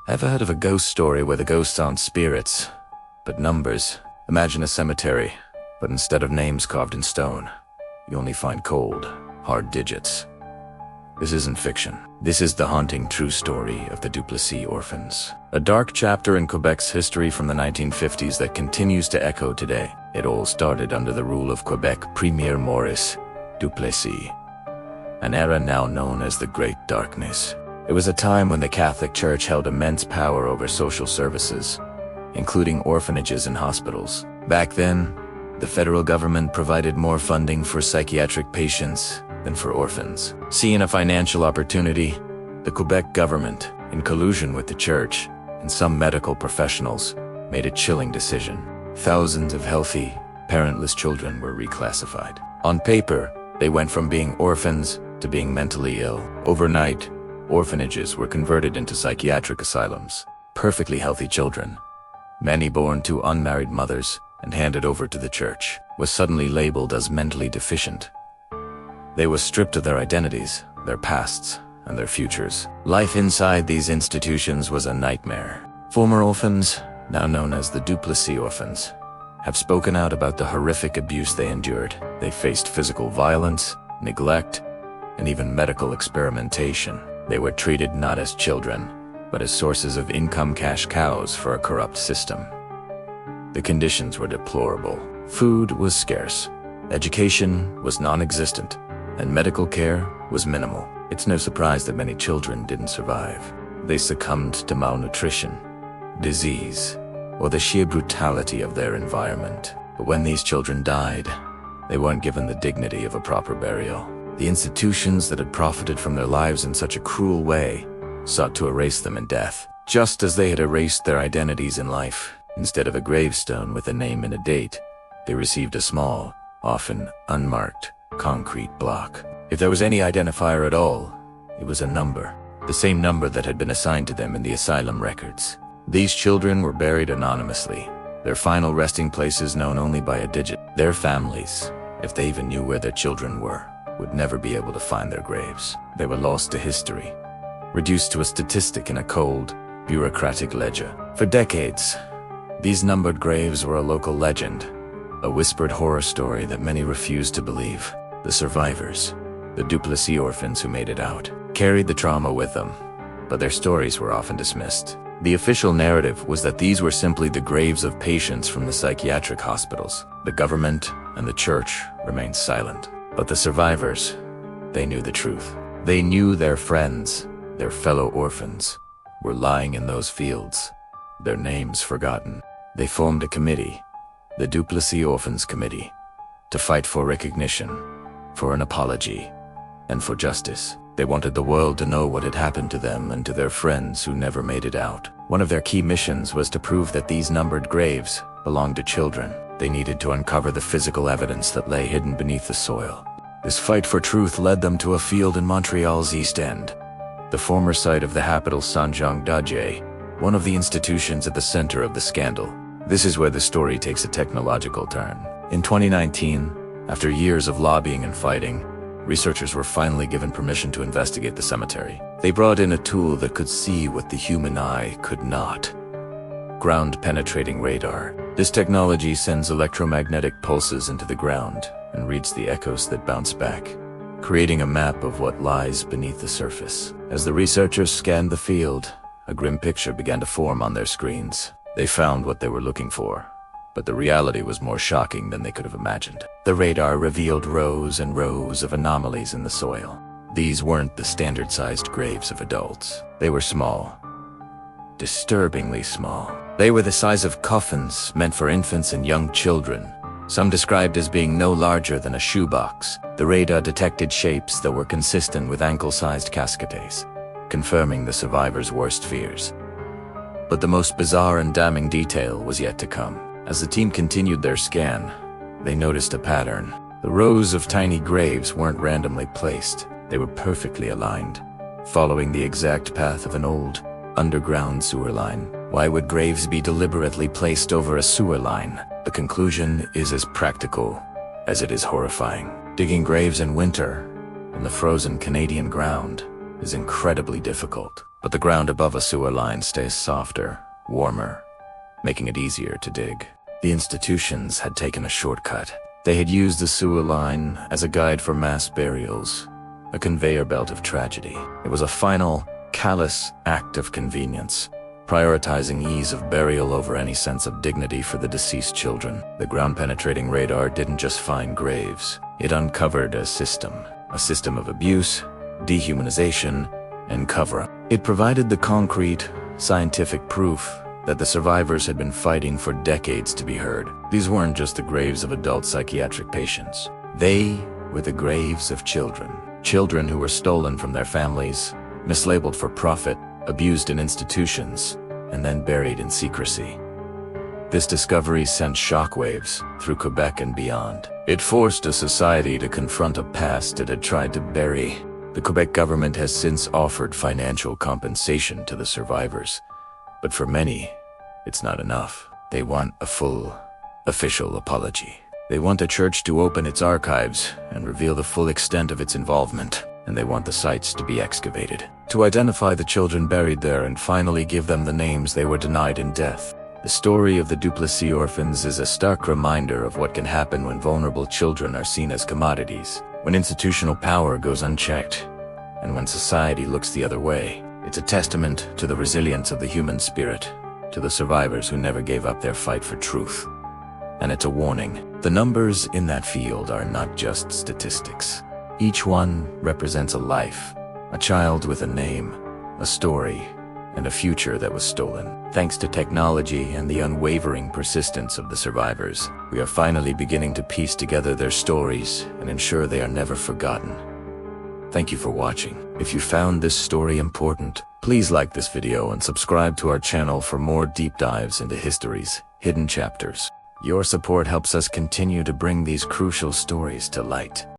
Ever heard of a ghost story where the ghosts aren't spirits, but numbers? Imagine a cemetery, but instead of names carved in stone, you only find cold, hard digits. This isn't fiction. This is the haunting true story of the Duplessis Orphans. A dark chapter in Quebec's history from the 1950s that continues to echo today. It all started under the rule of Quebec Premier Maurice Duplessis, an era now known as the Great Darkness. It was a time when the Catholic Church held immense power over social services, including orphanages and hospitals. Back then, the federal government provided more funding for psychiatric patients than for orphans. Seeing a financial opportunity, the Quebec government, in collusion with the church and some medical professionals, made a chilling decision. Thousands of healthy, parentless children were reclassified. On paper, they went from being orphans to being mentally ill. Overnight, orphanages were converted into psychiatric asylums. Perfectly healthy children, many born to unmarried mothers and handed over to the church, was suddenly labeled as mentally deficient. They were stripped of their identities, their pasts, and their futures. Life inside these institutions was a nightmare. Former orphans, now known as the Duplessis Orphans, have spoken out about the horrific abuse they endured. They faced physical violence, neglect, and even medical experimentation. They were treated not as children, but as sources of income cash cows for a corrupt system. The conditions were deplorable. Food was scarce, education was non-existent, and medical care was minimal. It's no surprise that many children didn't survive. They succumbed to malnutrition, disease, or the sheer brutality of their environment. But when these children died, they weren't given the dignity of a proper burial. The institutions that had profited from their lives in such a cruel way sought to erase them in death, just as they had erased their identities in life. Instead of a gravestone with a name and a date, they received a small, often unmarked, concrete block. If there was any identifier at all, it was a number, the same number that had been assigned to them in the asylum records. These children were buried anonymously, their final resting places known only by a digit. Their families, if they even knew where their children were, would never be able to find their graves. They were lost to history, reduced to a statistic in a cold, bureaucratic ledger. For decades, these numbered graves were a local legend, a whispered horror story that many refused to believe. The survivors, the Duplessis Orphans who made it out, carried the trauma with them, but their stories were often dismissed. The official narrative was that these were simply the graves of patients from the psychiatric hospitals. The government and the church remained silent. But the survivors, they knew the truth. They knew their friends, their fellow orphans, were lying in those fields, their names forgotten. They formed a committee, the Duplessis Orphans Committee, to fight for recognition, for an apology, and for justice. They wanted the world to know what had happened to them and to their friends who never made it out. One of their key missions was to prove that these numbered graves belonged to children. They needed to uncover the physical evidence that lay hidden beneath the soil. This fight for truth led them to a field in Montreal's East End, the former site of the Hôpital Saint-Jean-d'Arc, one of the institutions at the center of the scandal. This is where the story takes a technological turn. In 2019, after years of lobbying and fighting, researchers were finally given permission to investigate the cemetery. They brought in a tool that could see what the human eye could not: ground-penetrating radar. This technology sends electromagnetic pulses into the ground and reads the echoes that bounce back, creating a map of what lies beneath the surface. As the researchers scanned the field, a grim picture began to form on their screens. They found what they were looking for, but the reality was more shocking than they could have imagined. The radar revealed rows and rows of anomalies in the soil. These weren't the standard-sized graves of adults. They were small, disturbingly small. They were the size of coffins meant for infants and young children, some described as being no larger than a shoebox. The radar detected shapes that were consistent with ankle-sized casquettes, confirming the survivors' worst fears. But the most bizarre and damning detail was yet to come. As the team continued their scan, they noticed a pattern. The rows of tiny graves weren't randomly placed. They were perfectly aligned, following the exact path of an old, underground sewer line. Why would graves be deliberately placed over a sewer line? The conclusion is as practical as it is horrifying. Digging graves in winter, in the frozen Canadian ground, is incredibly difficult, but the ground above a sewer line stays softer, warmer, making it easier to dig. The institutions had taken a shortcut. They had used the sewer line as a guide for mass burials, a conveyor belt of tragedy. It was a final, callous act of convenience, prioritizing ease of burial over any sense of dignity for the deceased children. The ground-penetrating radar didn't just find graves. It uncovered a system of abuse, dehumanization, and cover-up. It provided the concrete, scientific proof that the survivors had been fighting for decades to be heard. These weren't just the graves of adult psychiatric patients. They were the graves of children. Children who were stolen from their families, mislabeled for profit, abused in institutions, and then buried in secrecy. This discovery sent shockwaves through Quebec and beyond. It forced a society to confront a past it had tried to bury. The Quebec government has since offered financial compensation to the survivors, but for many, it's not enough. They want a full, official apology. They want the church to open its archives and reveal the full extent of its involvement, and they want the sites to be excavated, to identify the children buried there and finally give them the names they were denied in death. The story of the Duplessis Orphans is a stark reminder of what can happen when vulnerable children are seen as commodities, when institutional power goes unchecked, and when society looks the other way. It's a testament to the resilience of the human spirit, to the survivors who never gave up their fight for truth. And it's a warning. The numbers in that field are not just statistics. Each one represents a life, a child with a name, a story, and a future that was stolen. Thanks to technology and the unwavering persistence of the survivors, we are finally beginning to piece together their stories and ensure they are never forgotten. Thank you for watching. If you found this story important, please like this video and subscribe to our channel for more deep dives into history's hidden chapters. Your support helps us continue to bring these crucial stories to light.